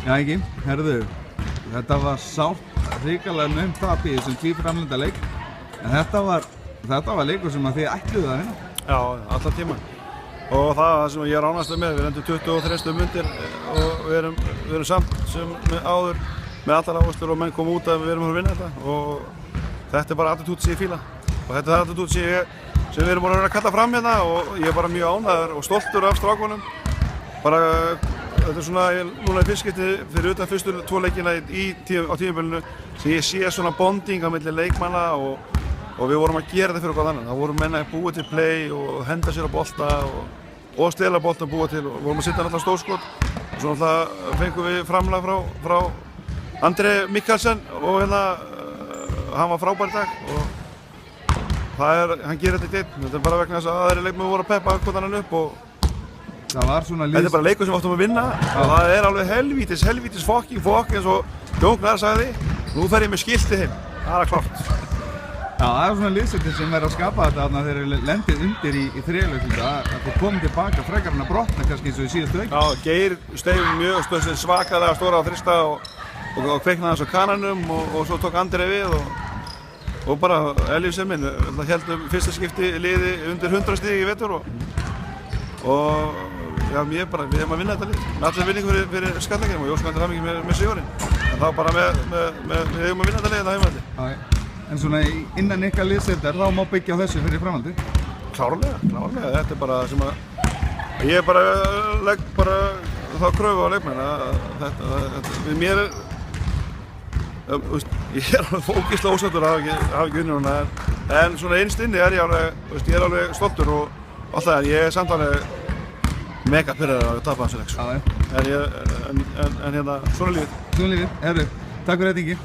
Já, ekki, herðu, þetta var sárt hrikalega naumt tap í þessum tvíframlenda leik. En þetta var leikur sem að þið ætluðu að vinna. Já, allan tíman. Og það sem ég er ánægður með, við lendum 23 undir og við erum samt sem áður með allar áherslur og menn koma út að við erum að vinna þetta. Og þetta er bara attitúd sem ég fíla. Og þetta er attitúd sem við erum búin að vera að kalla fram hérna og ég er bara mjög ánægður og stoltur af strákunum. Bara, þetta er svona, núna í fyrst skipti fyrir utan fyrstu 2 leikina á tímabilinu sem ég sé svona bonding á milli leikmanna og við vorum að gera þetta fyrir hvað annan. Það voru menn að búa til play og henda sér á bolta og stela bolta að búa til og vorum að setja náttúrulega stórskot. Og svo náttúrulega fengum við framlag frá Andri Mikkelsen og hérna, hann var frábær í dag og hann gerir þetta einn. Þetta er bara vegna þess að aðri leikmenn voru að peppa hvort annan upp og það var svona þetta er bara leikur sem við áttum að vinna og það er alveg helvítis fokk eins og Jón Gnarr sagði, nú fer ég með skilti heim. Það er klárt. Já, það er svona liðsættir sem er að skapa þetta þarna þegar þeir lendið undir í þriðjuleik að þeir komið tilbaka frekar en að brotna kannski eins og í síðustu leik. Já, Geir steig mjög svakalega stóra á þrista og kveiknaði þessu kananum og svo tók Andri við og bara Elífsen minn, heldum fyrsta skipti liði undir 100 stig í vetur og já, við erum að vinna þetta lið. Allir vinning fyrir Skallagrim og Jóskandi hafði mikið með sigurinn. En þá bara við eigum að vinna þetta lið þetta heimavalli. En svona innan ykkar liðsdeildar þá má byggja á þessu fyrir framhaldi? Klárlega. Þetta er bara sem að ég legg þá kröfu á leikmenn að mér ég er alveg ógeðslega ósáttur að hafa ekki unnið núna en svona innst inni er ég alveg stoltur og allt það en ég er samt alveg mega pirraður að tapa þessu leik. En hérna, svona lífið. Herru, takk fyrir þetta Ingi.